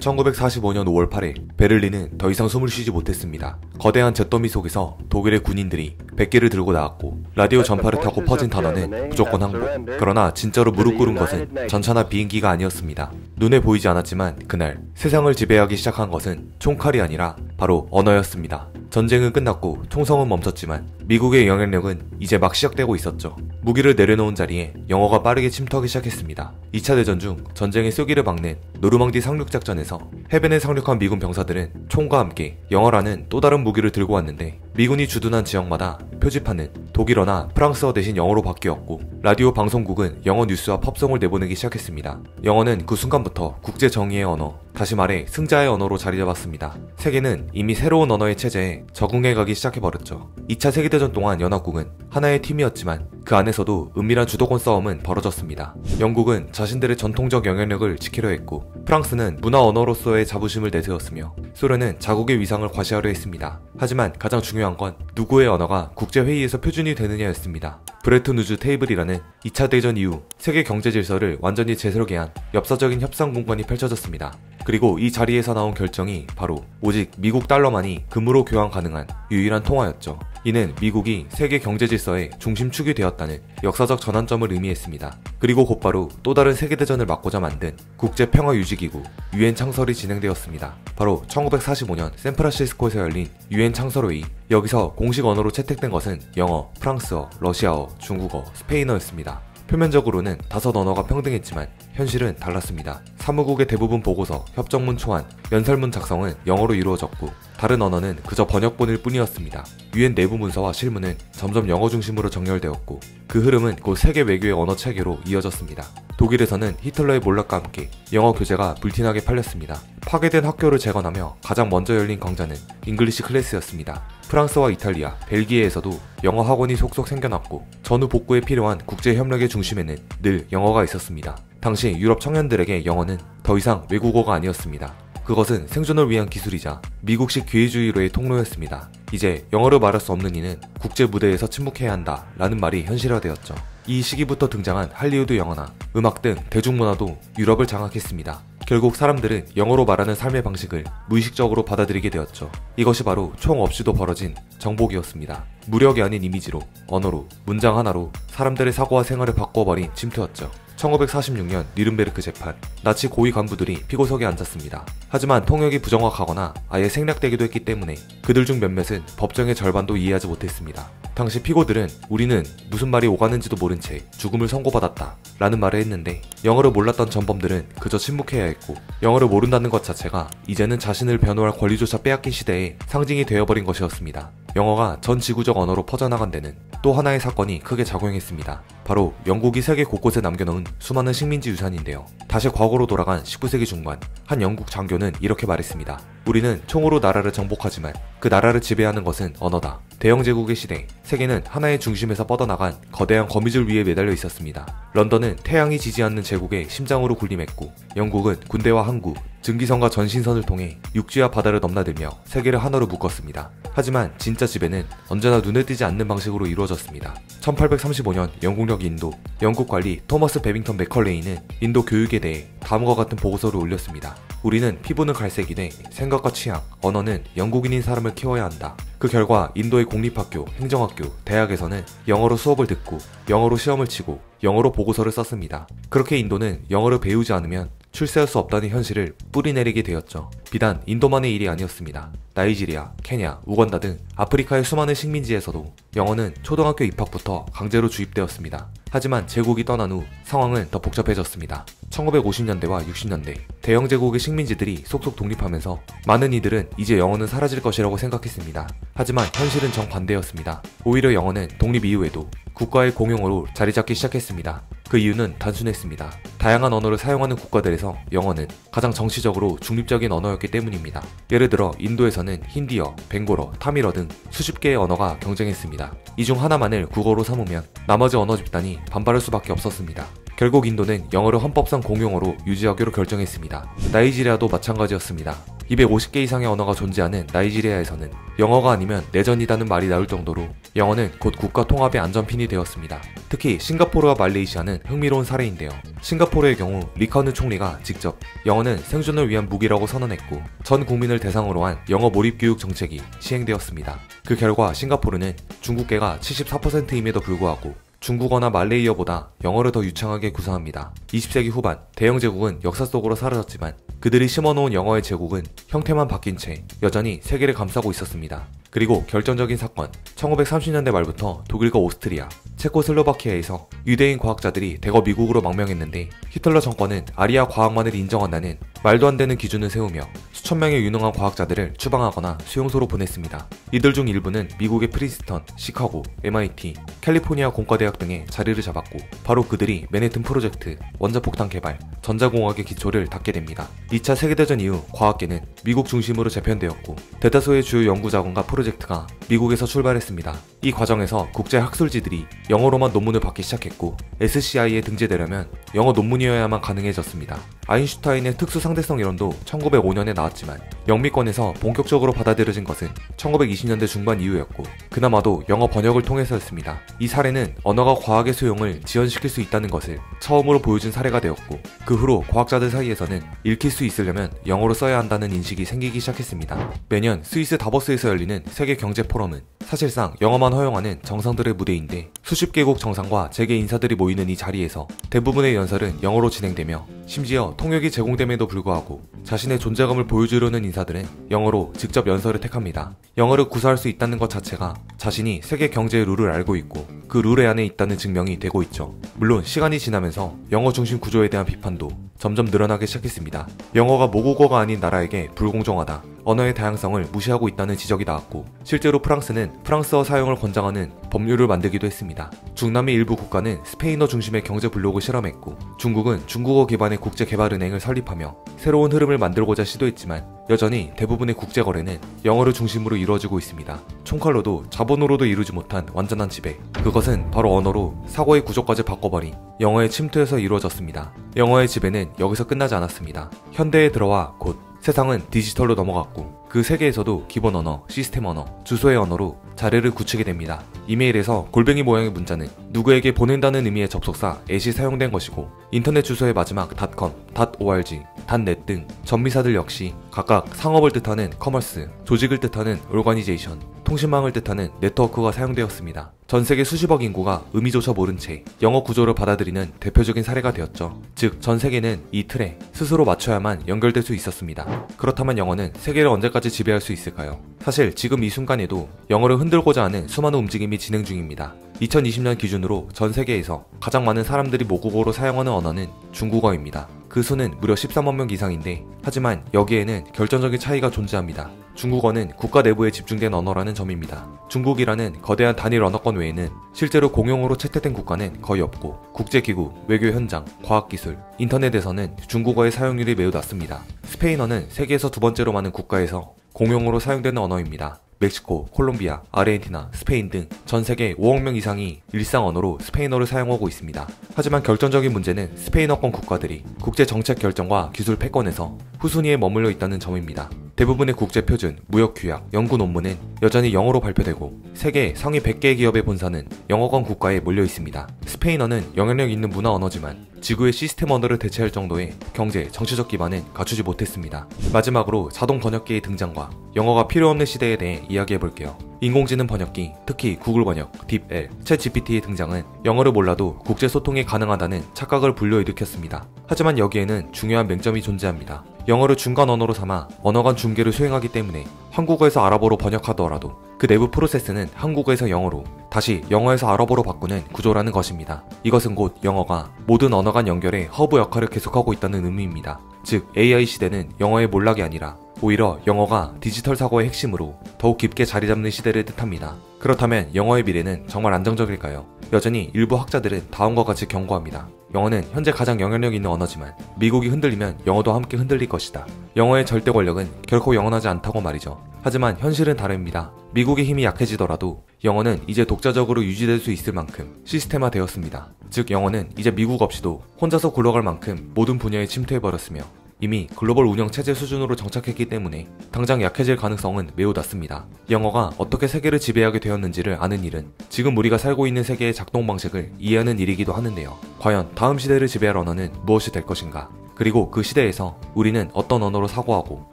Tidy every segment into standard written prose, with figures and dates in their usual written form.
1945년 5월 8일 베를린은 더 이상 숨을 쉬지 못했습니다. 거대한 잿더미 속에서 독일의 군인들이 100개를 들고 나왔고 라디오 전파를 타고 퍼진 단어는 무조건 항복. 그러나 진짜로 무릎 꿇은 것은 전차나 비행기가 아니었습니다. 눈에 보이지 않았지만 그날 세상을 지배하기 시작한 것은 총칼이 아니라 바로 언어였습니다. 전쟁은 끝났고 총성은 멈췄지만 미국의 영향력은 이제 막 시작되고 있었죠. 무기를 내려놓은 자리에 영어가 빠르게 침투하기 시작했습니다. 2차 대전 중 전쟁의 쐐기를 막는 노르망디 상륙작전에서 해변에 상륙한 미군 병사들은 총과 함께 영어라는 또 다른 무기를 들고 왔는데 미군이 주둔한 지역마다 표지판은 독일어나 프랑스어 대신 영어로 바뀌었고 라디오 방송국은 영어 뉴스와 팝송을 내보내기 시작했습니다. 영어는 그 순간부터 국제 정의의 언어, 다시 말해 승자의 언어로 자리 잡았습니다. 세계는 이미 새로운 언어의 체제에 적응해가기 시작해버렸죠. 2차 세계대전 동안 연합국은 하나의 팀이었지만 그 안에서도 은밀한 주도권 싸움은 벌어졌습니다. 영국은 자신들의 전통적 영향력을 지키려 했고 프랑스는 문화 언어로서의 자부심을 내세웠으며 소련은 자국의 위상을 과시하려 했습니다. 하지만 가장 중요한 건 누구의 언어가 국제회의에서 표준이 되느냐였습니다. 브레튼 우즈 테이블이라는 2차 대전 이후 세계 경제 질서를 완전히 재설계한 엽사적인 협상 공간이 펼쳐졌습니다. 그리고 이 자리에서 나온 결정이 바로 오직 미국 달러만이 금으로 교환 가능한 유일한 통화였죠. 이는 미국이 세계 경제 질서의 중심축이 되었다는 역사적 전환점을 의미했습니다. 그리고 곧바로 또 다른 세계대전을 막고자 만든 국제평화유지기구 UN 창설이 진행되었습니다. 바로 1945년 샌프란시스코에서 열린 UN 창설회의. 여기서 공식 언어로 채택된 것은 영어, 프랑스어, 러시아어, 중국어, 스페인어였습니다. 표면적으로는 5 언어가 평등했지만 현실은 달랐습니다. 사무국의 대부분 보고서, 협정문 초안, 연설문 작성은 영어로 이루어졌고 다른 언어는 그저 번역본일 뿐이었습니다. UN 내부 문서와 실무는 점점 영어 중심으로 정렬되었고 그 흐름은 곧 세계 외교의 언어 체계로 이어졌습니다. 독일에서는 히틀러의 몰락과 함께 영어 교재가 불티나게 팔렸습니다. 파괴된 학교를 재건하며 가장 먼저 열린 강좌는 잉글리시 클래스였습니다. 프랑스와 이탈리아, 벨기에에서도 영어 학원이 속속 생겨났고 전후 복구에 필요한 국제 협력의 중심에는 늘 영어가 있었습니다. 당시 유럽 청년들에게 영어는 더 이상 외국어가 아니었습니다. 그것은 생존을 위한 기술이자 미국식 기회주의로의 통로였습니다. 이제 영어를 말할 수 없는 이는 국제 무대에서 침묵해야 한다 라는 말이 현실화되었죠. 이 시기부터 등장한 할리우드 영화나 음악 등 대중문화도 유럽을 장악했습니다. 결국 사람들은 영어로 말하는 삶의 방식을 무의식적으로 받아들이게 되었죠. 이것이 바로 총 없이도 벌어진 정복이었습니다. 무력이 아닌 이미지로, 언어로, 문장 하나로 사람들의 사고와 생활을 바꿔버린 침투였죠. 1946년 뉘른베르크 재판, 나치 고위 간부들이 피고석에 앉았습니다. 하지만 통역이 부정확하거나 아예 생략되기도 했기 때문에 그들 중 몇몇은 법정의 절반도 이해하지 못했습니다. 당시 피고들은 우리는 무슨 말이 오가는지도 모른 채 죽음을 선고받았다 라는 말을 했는데 영어를 몰랐던 전범들은 그저 침묵해야 했고 영어를 모른다는 것 자체가 이제는 자신을 변호할 권리조차 빼앗긴 시대의 상징이 되어버린 것이었습니다. 영어가 전 지구적 언어로 퍼져나간 데는 또 하나의 사건이 크게 작용했습니다. 바로 영국이 세계 곳곳에 남겨놓은 수많은 식민지 유산인데요. 다시 과거로 돌아간 19세기 중반 한 영국 장교는 이렇게 말했습니다. 우리는 총으로 나라를 정복하지만 그 나라를 지배하는 것은 언어다. 대영 제국의 시대, 세계는 하나의 중심에서 뻗어나간 거대한 거미줄 위에 매달려 있었습니다. 런던은 태양이 지지 않는 제국의 심장으로 군림했고 영국은 군대와 항구, 증기선과 전신선을 통해 육지와 바다를 넘나들며 세계를 하나로 묶었습니다. 하지만 진짜 지배는 언제나 눈에 띄지 않는 방식으로 이루어졌습니다. 1835년 영국력 인도, 영국 관리 토머스 베빙턴 맥컬레이는 인도 교육에 대해 다음과 같은 보고서를 올렸습니다. 우리는 피부는 갈색이되 생각과 취향, 언어는 영국인인 사람을 키워야 한다. 그 결과 인도의 공립학교, 행정학교, 대학에서는 영어로 수업을 듣고 영어로 시험을 치고 영어로 보고서를 썼습니다. 그렇게 인도는 영어를 배우지 않으면 출세할 수 없다는 현실을 뿌리내리게 되었죠. 비단 인도만의 일이 아니었습니다. 나이지리아, 케냐, 우간다 등 아프리카의 수많은 식민지에서도 영어는 초등학교 입학부터 강제로 주입되었습니다. 하지만 제국이 떠난 후 상황은 더 복잡해졌습니다. 1950년대와 60년대 대영 제국의 식민지들이 속속 독립하면서 많은 이들은 이제 영어는 사라질 것이라고 생각했습니다. 하지만 현실은 정반대였습니다. 오히려 영어는 독립 이후에도 국가의 공용어로 자리 잡기 시작했습니다. 그 이유는 단순했습니다. 다양한 언어를 사용하는 국가들에서 영어는 가장 정치적으로 중립적인 언어였기 때문입니다. 예를 들어 인도에서는 힌디어, 벵골어, 타밀어 등 수십 개의 언어가 경쟁했습니다. 이 중 하나만을 국어로 삼으면 나머지 언어 집단이 반발할 수밖에 없었습니다. 결국 인도는 영어를 헌법상 공용어로 유지하기로 결정했습니다. 나이지리아도 마찬가지였습니다. 250개 이상의 언어가 존재하는 나이지리아에서는 영어가 아니면 내전이라는 말이 나올 정도로 영어는 곧 국가 통합의 안전핀이 되었습니다. 특히 싱가포르와 말레이시아는 흥미로운 사례인데요. 싱가포르의 경우 리커느 총리가 직접 영어는 생존을 위한 무기라고 선언했고 전 국민을 대상으로 한 영어 몰입 교육 정책이 시행되었습니다. 그 결과 싱가포르는 중국계가 74%임에도 불구하고 중국어나 말레이어보다 영어를 더 유창하게 구사합니다. 20세기 후반 대영 제국은 역사 속으로 사라졌지만 그들이 심어놓은 영어의 제국은 형태만 바뀐 채 여전히 세계를 감싸고 있었습니다. 그리고 결정적인 사건, 1930년대 말부터 독일과 오스트리아, 체코슬로바키아에서 유대인 과학자들이 대거 미국으로 망명했는데 히틀러 정권은 아리아 과학만을 인정한다는 말도 안 되는 기준을 세우며 수천 명의 유능한 과학자들을 추방하거나 수용소로 보냈습니다. 이들 중 일부는 미국의 프린스턴, 시카고, MIT, 캘리포니아 공과대학 등에 자리를 잡았고 바로 그들이 맨해튼 프로젝트, 원자폭탄 개발, 전자공학의 기초를 닦게 됩니다. 2차 세계대전 이후 과학계는 미국 중심으로 재편되었고 대다수의 주요 연구자금과 프로젝트가 미국에서 출발했습니다. 이 과정에서 국제 학술지들이 영어로만 논문을 받기 시작했고 SCI에 등재되려면 영어 논문이어야만 가능해졌습니다. 아인슈타인의 특수 상대성 이론도 1905년에 나왔지만 영미권에서 본격적으로 받아들여진 것은 1920년대 중반 이후였고 그나마도 영어 번역을 통해서였습니다. 이 사례는 언어가 과학의 수용을 지연시킬 수 있다는 것을 처음으로 보여준 사례가 되었고 그 후로 과학자들 사이에서는 읽힐 수 있으려면 영어로 써야 한다는 인식이 생기기 시작했습니다. 매년 스위스 다보스에서 열리는 세계 경제 포럼은 사실상 영어만 허용하는 정상들의 무대인데 수십 개국 정상과 재계 인사들이 모이는 이 자리에서 대부분의 연설은 영어로 진행되며 심지어 통역이 제공됨에도 불구하고 자신의 존재감을 보여주려는 인사들은 영어로 직접 연설을 택합니다. 영어를 구사할 수 있다는 것 자체가 자신이 세계 경제의 룰을 알고 있고 그 룰의 안에 있다는 증명이 되고 있죠. 물론 시간이 지나면서 영어 중심 구조에 대한 비판도 점점 늘어나기 시작했습니다. 영어가 모국어가 아닌 나라에게 불공정하다, 언어의 다양성을 무시하고 있다는 지적이 나왔고 실제로 프랑스는 프랑스어 사용을 권장하는 법률을 만들기도 했습니다. 중남미 일부 국가는 스페인어 중심의 경제 블록을 실험했고 중국은 중국어 기반의 국제개발은행을 설립하며 새로운 흐름을 만들고자 시도했지만 여전히 대부분의 국제거래는 영어를 중심으로 이루어지고 있습니다. 총칼로도 자본으로도 이루지 못한 완전한 지배, 그것은 바로 언어로 사고의 구조까지 바꿔버린 영어의 침투에서 이루어졌습니다. 영어의 지배는 여기서 끝나지 않았습니다. 현대에 들어와 곧 세상은 디지털로 넘어갔고 그 세계에서도 기본 언어, 시스템 언어, 주소의 언어로 자리를 굳히게 됩니다. 이메일에서 골뱅이 모양의 문자는 누구에게 보낸다는 의미의 접속사 at이 사용된 것이고 인터넷 주소의 마지막 .com, .org, .net 등 전미사들 역시 각각 상업을 뜻하는 커머스, 조직을 뜻하는 오르가니제이션, 통신망을 뜻하는 네트워크가 사용되었습니다. 전 세계 수십억 인구가 의미조차 모른 채 영어 구조를 받아들이는 대표적인 사례가 되었죠. 즉, 전 세계는 이 틀에 스스로 맞춰야만 연결될 수 있었습니다. 그렇다면 영어는 세계를 언제까지 지배할 수 있을까요? 사실 지금 이 순간에도 영어를 흔들고자 하는 수많은 움직임이 진행 중입니다. 2020년 기준으로 전 세계에서 가장 많은 사람들이 모국어로 사용하는 언어는 중국어입니다. 그 수는 무려 13만 명 이상인데 하지만 여기에는 결정적인 차이가 존재합니다. 중국어는 국가 내부에 집중된 언어라는 점입니다. 중국이라는 거대한 단일 언어권 외에는 실제로 공용어로 채택된 국가는 거의 없고 국제기구, 외교 현장, 과학기술, 인터넷에서는 중국어의 사용률이 매우 낮습니다. 스페인어는 세계에서 두 번째로 많은 국가에서 공용어로 사용되는 언어입니다. 멕시코, 콜롬비아, 아르헨티나, 스페인 등 전 세계 5억 명 이상이 일상 언어로 스페인어를 사용하고 있습니다. 하지만 결정적인 문제는 스페인어권 국가들이 국제 정책 결정과 기술 패권에서 후순위에 머물러 있다는 점입니다. 대부분의 국제 표준, 무역 규약, 연구 논문은 여전히 영어로 발표되고 세계 상위 100개의 기업의 본사는 영어권 국가에 몰려 있습니다. 스페인어는 영향력 있는 문화 언어지만 지구의 시스템 언어를 대체할 정도의 경제, 정치적 기반은 갖추지 못했습니다. 마지막으로 자동 번역기의 등장과 영어가 필요 없는 시대에 대해 이야기해볼게요. 인공지능 번역기, 특히 구글 번역, 딥L, 챗GPT의 등장은 영어를 몰라도 국제소통이 가능하다는 착각을 불러일으켰습니다. 하지만 여기에는 중요한 맹점이 존재합니다. 영어를 중간 언어로 삼아 언어 간 중개를 수행하기 때문에 한국어에서 아랍어로 번역하더라도 그 내부 프로세스는 한국어에서 영어로 다시 영어에서 아랍어로 바꾸는 구조라는 것입니다. 이것은 곧 영어가 모든 언어 간 연결의 허브 역할을 계속하고 있다는 의미입니다. 즉 AI 시대는 영어의 몰락이 아니라 오히려 영어가 디지털 사고의 핵심으로 더욱 깊게 자리 잡는 시대를 뜻합니다. 그렇다면 영어의 미래는 정말 안정적일까요? 여전히 일부 학자들은 다음과 같이 경고합니다. 영어는 현재 가장 영향력 있는 언어지만 미국이 흔들리면 영어도 함께 흔들릴 것이다. 영어의 절대 권력은 결코 영원하지 않다고 말이죠. 하지만 현실은 다릅니다. 미국의 힘이 약해지더라도 영어는 이제 독자적으로 유지될 수 있을 만큼 시스템화 되었습니다. 즉 영어는 이제 미국 없이도 혼자서 굴러갈 만큼 모든 분야에 침투해버렸으며 이미 글로벌 운영 체제 수준으로 정착했기 때문에 당장 약해질 가능성은 매우 낮습니다. 영어가 어떻게 세계를 지배하게 되었는지를 아는 일은 지금 우리가 살고 있는 세계의 작동 방식을 이해하는 일이기도 하는데요. 과연 다음 시대를 지배할 언어는 무엇이 될 것인가? 그리고 그 시대에서 우리는 어떤 언어로 사고하고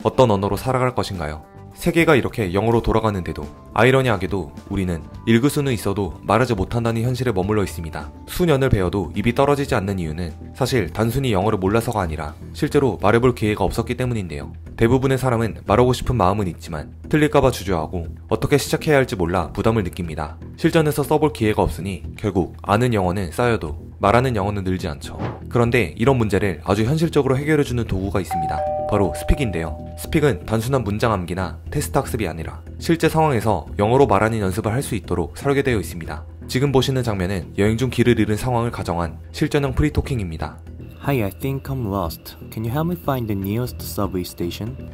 어떤 언어로 살아갈 것인가요? 세계가 이렇게 영어로 돌아가는데도 아이러니하게도 우리는 읽을 수는 있어도 말하지 못한다는 현실에 머물러 있습니다. 수년을 배워도 입이 떨어지지 않는 이유는 사실 단순히 영어를 몰라서가 아니라 실제로 말해볼 기회가 없었기 때문인데요. 대부분의 사람은 말하고 싶은 마음은 있지만 틀릴까봐 주저하고 어떻게 시작해야 할지 몰라 부담을 느낍니다. 실전에서 써볼 기회가 없으니 결국 아는 영어는 쌓여도 말하는 영어는 늘지 않죠. 그런데 이런 문제를 아주 현실적으로 해결해주는 도구가 있습니다. 바로 스픽인데요. 스픽은 단순한 문장 암기나 테스트 학습이 아니라 실제 상황에서 영어로 말하는 연습을 할 수 있도록 설계되어 있습니다. 지금 보시는 장면은 여행 중 길을 잃은 상황을 가정한 실전형 프리토킹입니다. Hi, I think I'm lost. Can you help me find the nearest subway station?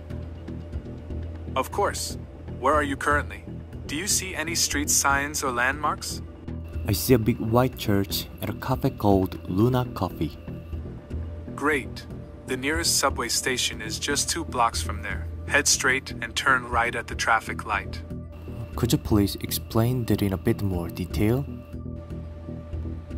Of course. Where are you currently? Do you see any street signs or landmarks? I see a big white church at a cafe called Luna Coffee. Great. The nearest subway station is just 2 blocks from there. Head straight and turn right at the traffic light. Could you please explain that in a bit more detail?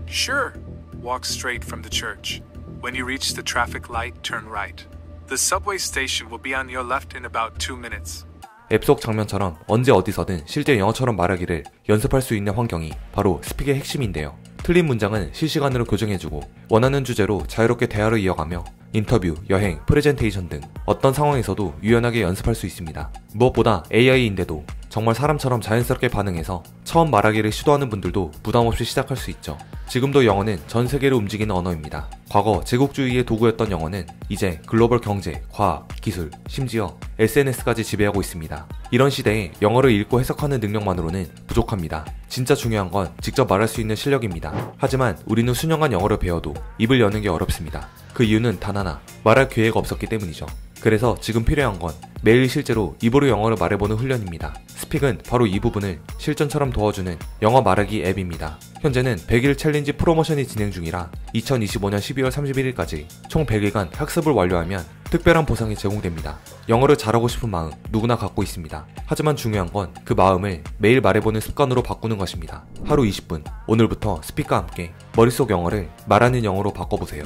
Sure. Walk straight from the church. When you reach the traffic light, turn right. The subway station will be on your left in about 2 minutes. 앱 속 장면처럼 언제 어디서든 실제 영어처럼 말하기를 연습할 수 있는 환경이 바로 스픽의 핵심인데요. 틀린 문장은 실시간으로 교정해주고 원하는 주제로 자유롭게 대화를 이어가며 인터뷰, 여행, 프레젠테이션 등 어떤 상황에서도 유연하게 연습할 수 있습니다. 무엇보다 AI인데도 정말 사람처럼 자연스럽게 반응해서 처음 말하기를 시도하는 분들도 부담없이 시작할 수 있죠. 지금도 영어는 전 세계를 움직이는 언어입니다. 과거 제국주의의 도구였던 영어는 이제 글로벌 경제, 과학, 기술, 심지어 SNS까지 지배하고 있습니다. 이런 시대에 영어를 읽고 해석하는 능력만으로는 부족합니다. 진짜 중요한 건 직접 말할 수 있는 실력입니다. 하지만 우리는 수년간 영어를 배워도 입을 여는 게 어렵습니다. 그 이유는 단 하나, 말할 기회가 없었기 때문이죠. 그래서 지금 필요한 건 매일 실제로 입으로 영어를 말해보는 훈련입니다. 스픽은 바로 이 부분을 실전처럼 도와주는 영어 말하기 앱입니다. 현재는 100일 챌린지 프로모션이 진행 중이라 2025년 12월 31일까지 총 100일간 학습을 완료하면 특별한 보상이 제공됩니다. 영어를 잘하고 싶은 마음 누구나 갖고 있습니다. 하지만 중요한 건 그 마음을 매일 말해보는 습관으로 바꾸는 것입니다. 하루 20분, 오늘부터 스픽과 함께 머릿속 영어를 말하는 영어로 바꿔보세요.